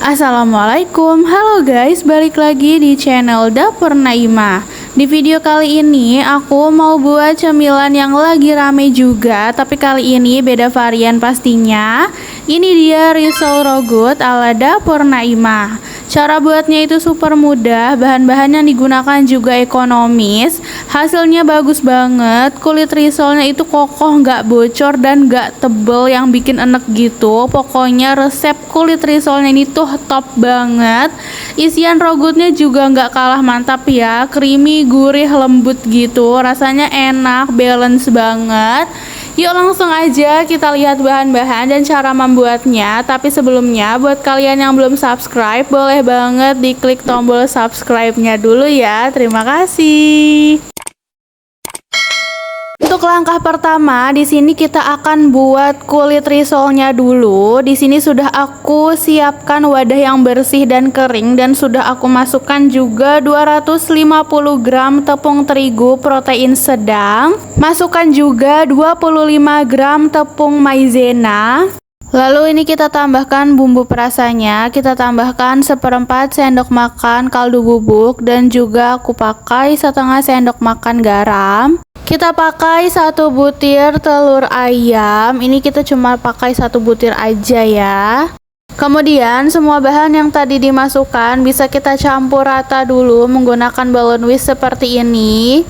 Assalamualaikum, halo guys, balik lagi di channel Dapur Naimah. Di video kali ini aku mau buat cemilan yang lagi rame juga, tapi kali ini beda varian pastinya. Ini dia risol rogut ala Dapur Naimah. Cara buatnya itu super mudah, bahan-bahan yang digunakan juga ekonomis, hasilnya bagus banget. Kulit risolnya itu kokoh, nggak bocor dan nggak tebel yang bikin enek gitu. Pokoknya resep kulit risolnya ini tuh top banget. Isian rogutnya juga nggak kalah mantap ya, creamy, gurih, lembut gitu, rasanya enak, balance banget. Yuk langsung aja kita lihat bahan-bahan dan cara membuatnya. Tapi sebelumnya buat kalian yang belum subscribe, boleh banget diklik tombol subscribe-nya dulu ya. Terima kasih. Untuk langkah pertama, di sini kita akan buat kulit risolnya dulu. Di sini sudah aku siapkan wadah yang bersih dan kering, dan sudah aku masukkan juga 250 gram tepung terigu protein sedang. Masukkan juga 25 gram tepung maizena. Lalu ini kita tambahkan bumbu perasanya. Kita tambahkan 1/4 sendok makan kaldu bubuk, dan juga aku pakai setengah sendok makan garam. Kita pakai 1 butir telur ayam. Ini kita cuma pakai 1 butir aja ya. Kemudian semua bahan yang tadi dimasukkan bisa kita campur rata dulu menggunakan balon whisk seperti ini.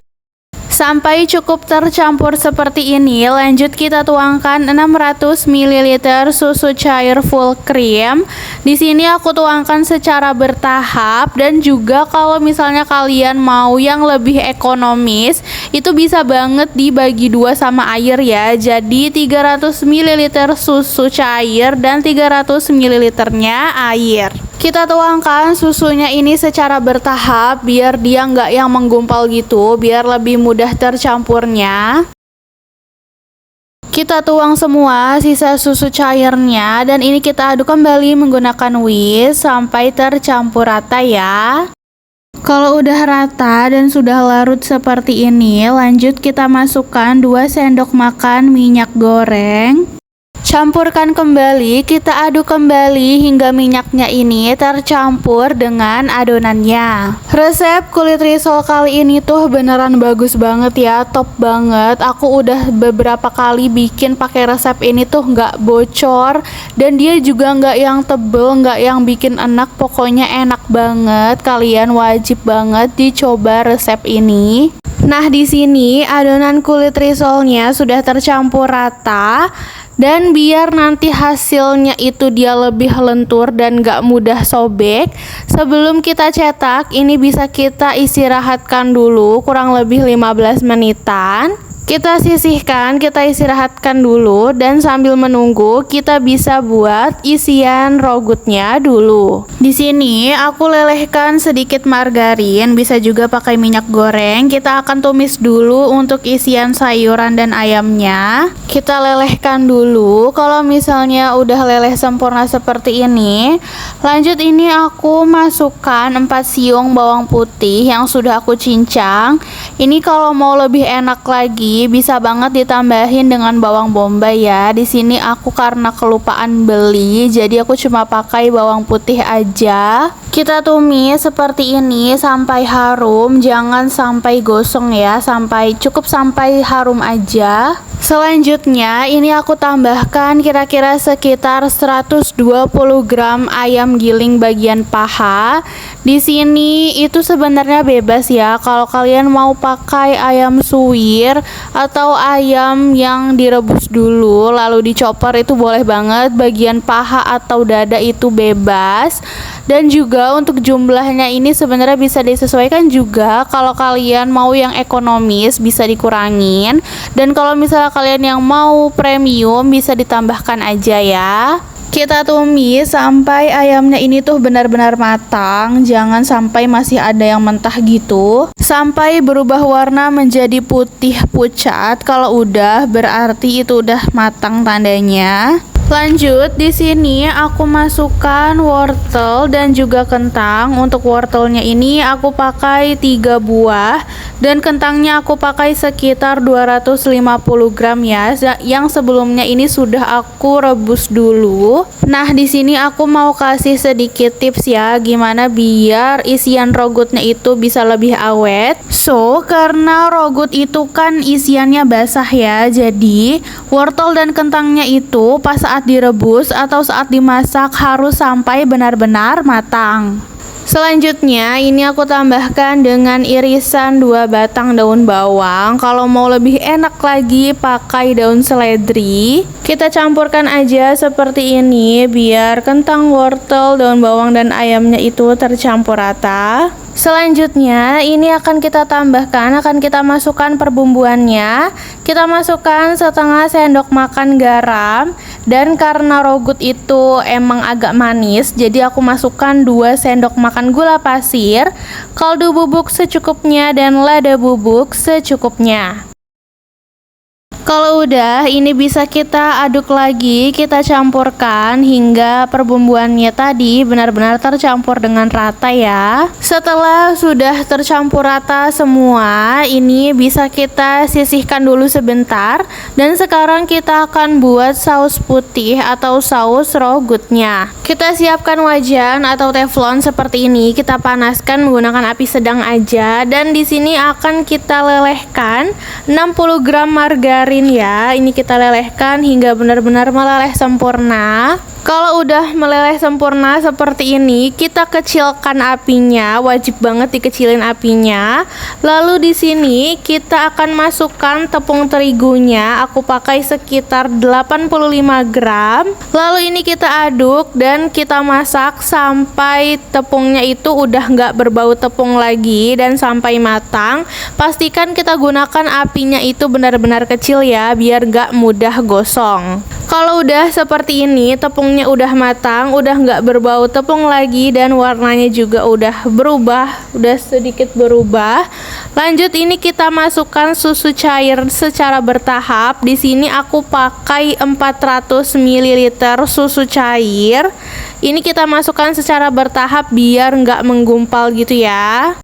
Sampai cukup tercampur seperti ini, lanjut kita tuangkan 600 ml susu cair full cream. Di sini aku tuangkan secara bertahap, dan juga kalau misalnya kalian mau yang lebih ekonomis, itu bisa banget dibagi 2 sama air ya. Jadi 300 ml susu cair dan 300 ml-nya air. Kita tuangkan susunya ini secara bertahap biar dia nggak yang menggumpal gitu, biar lebih mudah tercampurnya. Kita tuang semua sisa susu cairnya, dan ini kita aduk kembali menggunakan whisk sampai tercampur rata ya. Kalau udah rata dan sudah larut seperti ini, lanjut kita masukkan 2 sendok makan minyak goreng. Campurkan kembali, kita aduk kembali hingga minyaknya ini tercampur dengan adonannya. Resep kulit risol kali ini tuh beneran bagus banget ya, top banget. Aku udah beberapa kali bikin pakai resep ini tuh nggak bocor, dan dia juga nggak yang tebel, nggak yang bikin enak. Pokoknya enak banget, kalian wajib banget dicoba resep ini. Nah, di sini adonan kulit risolnya sudah tercampur rata. Dan biar nanti hasilnya itu dia lebih lentur dan gak mudah sobek, sebelum kita cetak ini bisa kita istirahatkan dulu kurang lebih 15 menitan. Kita sisihkan, kita istirahatkan dulu, dan sambil menunggu kita bisa buat isian rogutnya dulu. Di sini aku lelehkan sedikit margarin, bisa juga pakai minyak goreng. Kita akan tumis dulu untuk isian sayuran dan ayamnya. Kita lelehkan dulu. Kalau misalnya udah leleh sempurna seperti ini, lanjut ini aku masukkan 4 siung bawang putih yang sudah aku cincang. Ini kalau mau lebih enak lagi, bisa banget ditambahin dengan bawang bombay ya. Di sini aku karena kelupaan beli, jadi aku cuma pakai bawang putih aja. Kita tumis seperti ini sampai harum, jangan sampai gosong ya, cukup sampai harum aja. Selanjutnya ini aku tambahkan kira-kira sekitar 120 gram ayam giling bagian paha. Di sini itu sebenarnya bebas ya, kalau kalian mau pakai ayam suwir atau ayam yang direbus dulu lalu dicopper itu boleh banget. Bagian paha atau dada itu bebas. Dan juga untuk jumlahnya ini sebenarnya bisa disesuaikan juga. Kalau kalian mau yang ekonomis bisa dikurangin, dan kalau misalnya kalian yang mau premium bisa ditambahkan aja ya. Kita tumis sampai ayamnya ini tuh benar-benar matang, jangan sampai masih ada yang mentah gitu. Sampai berubah warna menjadi putih pucat. Kalau udah berarti itu udah matang tandanya. Lanjut, di sini aku masukkan wortel dan juga kentang. Untuk wortelnya ini aku pakai 3 buah dan kentangnya aku pakai sekitar 250 gram ya. Yang sebelumnya ini sudah aku rebus dulu. Nah, di sini aku mau kasih sedikit tips ya, gimana biar isian rogutnya itu bisa lebih awet. So, karena rogut itu kan isiannya basah ya, jadi wortel dan kentangnya itu pas saat direbus atau saat dimasak harus sampai benar-benar matang. Selanjutnya ini aku tambahkan dengan irisan 2 batang daun bawang. Kalau mau lebih enak lagi pakai daun seledri. Kita campurkan aja seperti ini biar kentang, wortel, daun bawang dan ayamnya itu tercampur rata. Selanjutnya ini akan kita tambahkan, akan kita masukkan perbumbuannya. Kita masukkan setengah sendok makan garam, dan karena rogut itu emang agak manis, jadi aku masukkan 2 sendok makan gula pasir, kaldu bubuk secukupnya dan lada bubuk secukupnya. Kalau udah, ini bisa kita aduk lagi, kita campurkan hingga perbumbuannya tadi benar-benar tercampur dengan rata ya. Setelah sudah tercampur rata semua, ini bisa kita sisihkan dulu sebentar. Dan sekarang kita akan buat saus putih atau saus rogutnya. Kita siapkan wajan atau teflon seperti ini, kita panaskan menggunakan api sedang aja. Dan di sini akan kita lelehkan 60 gram margarin ya. Ini kita lelehkan hingga benar-benar meleleh sempurna. Kalau udah meleleh sempurna seperti ini, kita kecilkan apinya, wajib banget dikecilin apinya. Lalu di sini kita akan masukkan tepung terigunya, aku pakai sekitar 85 gram. Lalu ini kita aduk dan kita masak sampai tepungnya itu udah nggak berbau tepung lagi dan sampai matang. Pastikan kita gunakan apinya itu benar-benar kecil ya, biar nggak mudah gosong. Kalau udah seperti ini, tepungnya udah matang, udah nggak berbau tepung lagi dan warnanya juga udah berubah, udah sedikit berubah. Lanjut ini kita masukkan susu cair secara bertahap. Di sini aku pakai 400 ml susu cair. Ini kita masukkan secara bertahap biar nggak menggumpal gitu ya.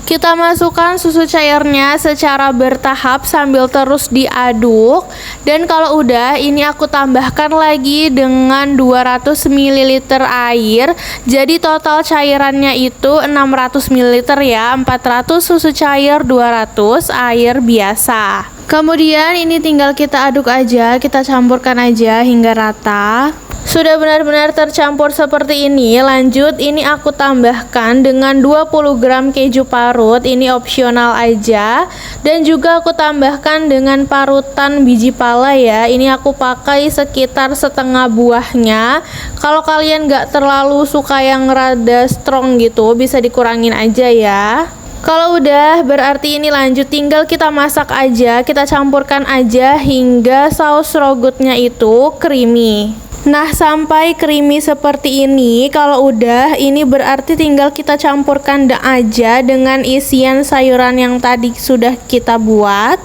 Kita masukkan susu cairnya secara bertahap sambil terus diaduk. Dan kalau udah, ini aku tambahkan lagi dengan 200 ml air. Jadi total cairannya itu 600 ml ya. 400 susu cair, 200 air biasa. Kemudian ini tinggal kita aduk aja, kita campurkan aja hingga rata. Sudah benar-benar tercampur seperti ini. Lanjut ini aku tambahkan dengan 20 gram keju parut. Ini opsional aja. Dan juga aku tambahkan dengan parutan biji pala ya. Ini aku pakai sekitar setengah buahnya. Kalau kalian gak terlalu suka yang rada strong gitu, bisa dikurangin aja ya. Kalau udah, berarti ini lanjut, tinggal kita masak aja, kita campurkan aja hingga saus rogutnya itu creamy. Nah, sampai creamy seperti ini, kalau udah, ini berarti tinggal kita campurkan aja dengan isian sayuran yang tadi sudah kita buat.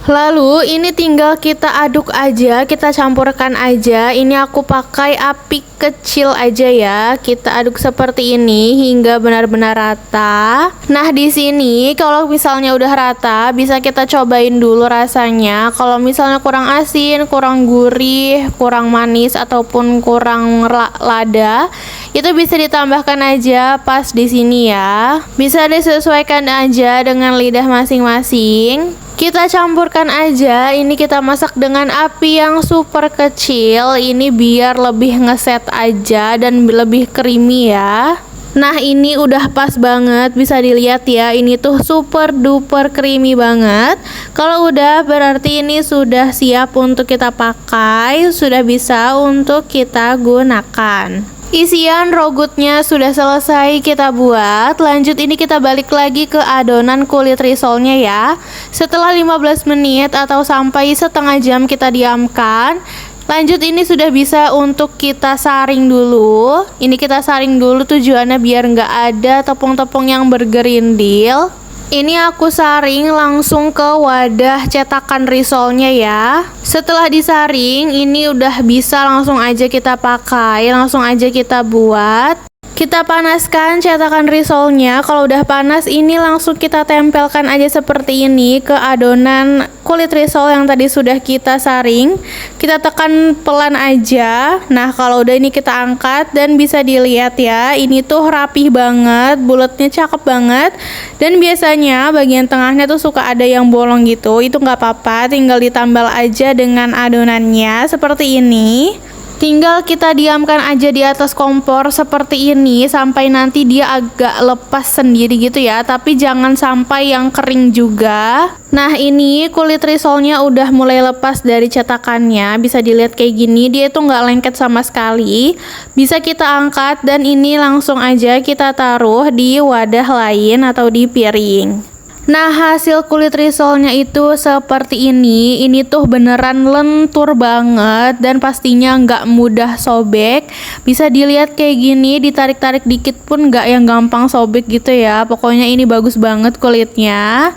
Lalu ini tinggal kita aduk aja, kita campurkan aja. Ini aku pakai api kecil aja ya. Kita aduk seperti ini hingga benar-benar rata. Nah, di sini kalau misalnya udah rata, bisa kita cobain dulu rasanya. Kalau misalnya kurang asin, kurang gurih, kurang manis ataupun kurang lada, itu bisa ditambahkan aja pas di sini ya. Bisa disesuaikan aja dengan lidah masing-masing. Kita campurkan aja, ini kita masak dengan api yang super kecil. Ini biar lebih ngeset aja dan lebih creamy ya. Nah, ini udah pas banget, bisa dilihat ya. Ini tuh super duper creamy banget. Kalau udah, berarti ini sudah siap untuk kita pakai, sudah bisa untuk kita gunakan. Isian rogutnya sudah selesai kita buat. Lanjut ini kita balik lagi ke adonan kulit risolnya ya. Setelah 15 menit atau sampai setengah jam kita diamkan. Lanjut ini sudah bisa untuk kita saring dulu. Ini kita saring dulu tujuannya biar nggak ada tepung-tepung yang bergerindil. Ini aku saring langsung ke wadah cetakan risolnya ya. Setelah disaring, ini udah bisa langsung aja kita pakai, langsung aja kita buat. Kita panaskan cetakan risolnya. Kalau udah panas, ini langsung kita tempelkan aja seperti ini ke adonan kulit risol yang tadi sudah kita saring. Kita tekan pelan aja. Nah, kalau udah ini kita angkat dan bisa dilihat ya, ini tuh rapih banget, bulatnya cakep banget. Dan biasanya bagian tengahnya tuh suka ada yang bolong gitu. Itu nggak apa-apa, tinggal ditambal aja dengan adonannya seperti ini. Tinggal kita diamkan aja di atas kompor seperti ini sampai nanti dia agak lepas sendiri gitu ya, tapi jangan sampai yang kering juga. Nah, ini kulit risolnya udah mulai lepas dari cetakannya, bisa dilihat kayak gini, dia tuh nggak lengket sama sekali. Bisa kita angkat dan ini langsung aja kita taruh di wadah lain atau di piring. Nah, hasil kulit risolnya itu seperti ini. Ini tuh beneran lentur banget dan pastinya nggak mudah sobek. Bisa dilihat kayak gini, ditarik-tarik dikit pun nggak yang gampang sobek gitu ya. Pokoknya ini bagus banget kulitnya.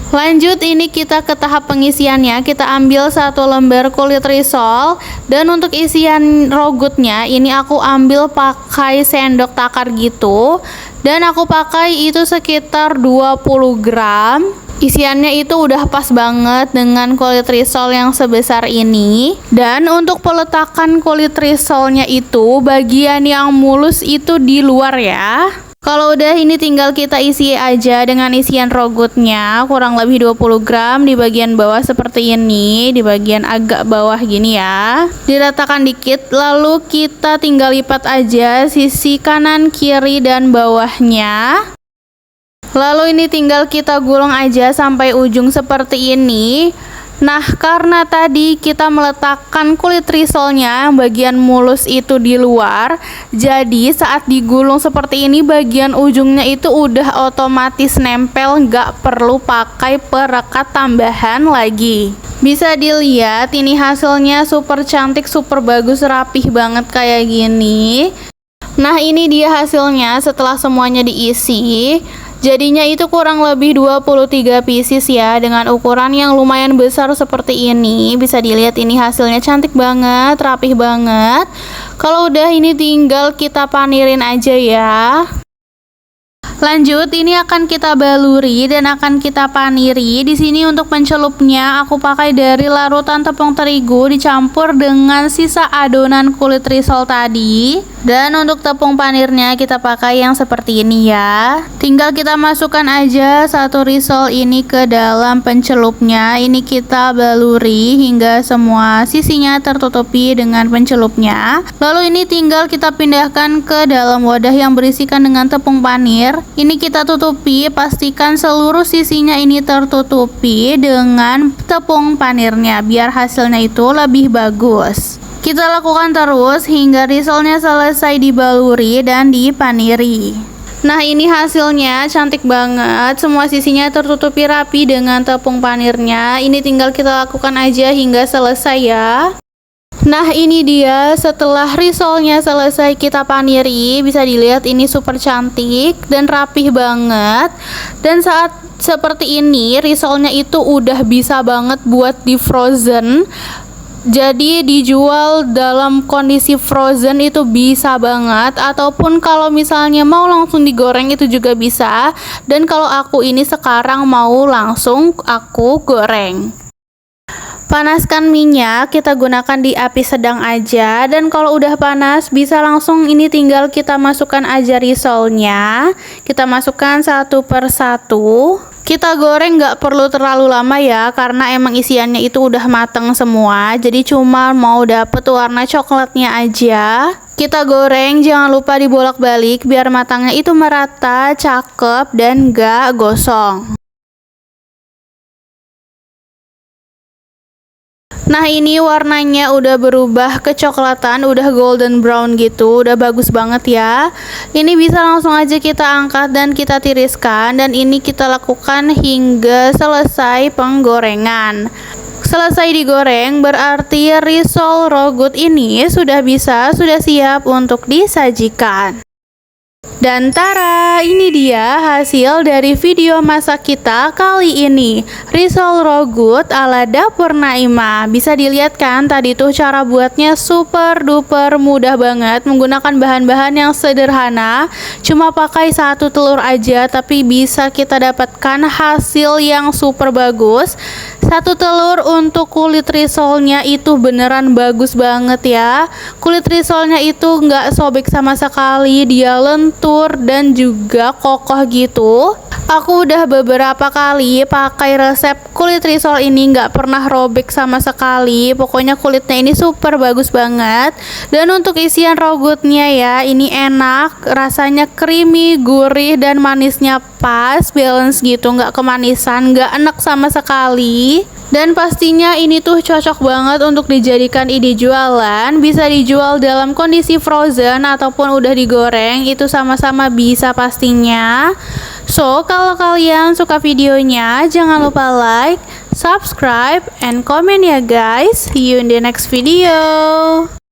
Lanjut, ini kita ke tahap pengisiannya. Kita ambil 1 lembar kulit risol, dan untuk isian rogutnya ini aku ambil pakai sendok takar gitu, dan aku pakai itu sekitar 20 gram. Isiannya itu udah pas banget dengan kulit risol yang sebesar ini. Dan untuk peletakan kulit risolnya itu bagian yang mulus itu di luar ya. Kalau udah ini tinggal kita isi aja dengan isian rogutnya, kurang lebih 20 gram di bagian bawah seperti ini, di bagian agak bawah gini ya. Diratakan dikit, lalu kita tinggal lipat aja sisi kanan, kiri, dan bawahnya. Lalu ini tinggal kita gulung aja sampai ujung seperti ini. Nah, karena tadi kita meletakkan kulit risolnya bagian mulus itu di luar, jadi saat digulung seperti ini bagian ujungnya itu udah otomatis nempel, nggak perlu pakai perekat tambahan lagi. Bisa dilihat ini hasilnya super cantik, super bagus, rapih banget kayak gini. Nah, ini dia hasilnya setelah semuanya diisi. Jadinya itu kurang lebih 23 pieces ya, dengan ukuran yang lumayan besar seperti ini. Bisa dilihat ini hasilnya cantik banget, rapih banget. Kalau udah ini tinggal kita panirin aja ya. Lanjut, ini akan kita baluri dan akan kita paniri. Di sini untuk pencelupnya aku pakai dari larutan tepung terigu dicampur dengan sisa adonan kulit risol tadi. Dan untuk tepung panirnya kita pakai yang seperti ini ya. Tinggal kita masukkan aja 1 risol ini ke dalam pencelupnya. Ini kita baluri hingga semua sisinya tertutupi dengan pencelupnya. Lalu ini tinggal kita pindahkan ke dalam wadah yang berisikan dengan tepung panir. Ini kita tutupi, pastikan seluruh sisinya ini tertutupi dengan tepung panirnya biar hasilnya itu lebih bagus. Kita lakukan terus hingga risolnya selesai dibaluri dan dipaniri. Nah, ini hasilnya cantik banget, semua sisinya tertutupi rapi dengan tepung panirnya. Ini tinggal kita lakukan aja hingga selesai ya. Nah, ini dia setelah risolnya selesai kita paniri. Bisa dilihat ini super cantik dan rapih banget. Dan saat seperti ini risolnya itu udah bisa banget buat di frozen. Jadi dijual dalam kondisi frozen itu bisa banget, ataupun kalau misalnya mau langsung digoreng itu juga bisa. Dan kalau aku ini sekarang mau langsung aku goreng. Panaskan minyak, kita gunakan di api sedang aja, dan kalau udah panas bisa langsung ini tinggal kita masukkan aja risolnya. Kita masukkan 1 per 1. Kita goreng nggak perlu terlalu lama ya, karena emang isiannya itu udah mateng semua, jadi cuma mau dapet warna coklatnya aja. Kita goreng, jangan lupa dibolak-balik biar matangnya itu merata, cakep, dan nggak gosong. Nah, ini warnanya udah berubah kecoklatan, udah golden brown gitu, udah bagus banget ya. Ini bisa langsung aja kita angkat dan kita tiriskan, dan ini kita lakukan hingga selesai penggorengan. Selesai digoreng berarti risol rogut ini sudah siap untuk disajikan. Dan tara, ini dia hasil dari video masak kita kali ini. Risol raw good ala dapur Naimah. Bisa dilihat kan tadi tuh cara buatnya super duper mudah banget, menggunakan bahan-bahan yang sederhana. Cuma pakai 1 telur aja tapi bisa kita dapatkan hasil yang super bagus. 1 telur untuk kulit risolnya itu beneran bagus banget ya. Kulit risolnya itu nggak sobek sama sekali, dia lentur dan juga kokoh gitu. Aku udah beberapa kali pakai resep kulit risol ini, nggak pernah robek sama sekali. Pokoknya kulitnya ini super bagus banget. Dan untuk isian raw goodnya ya, ini enak, rasanya creamy, gurih dan manisnya pas, balance gitu, nggak kemanisan, nggak enak sama sekali. Dan pastinya ini tuh cocok banget untuk dijadikan ide jualan. Bisa dijual dalam kondisi frozen ataupun udah digoreng, itu sama-sama bisa pastinya. So, kalau kalian suka videonya, jangan lupa like, subscribe, and comment ya guys. See you in the next video.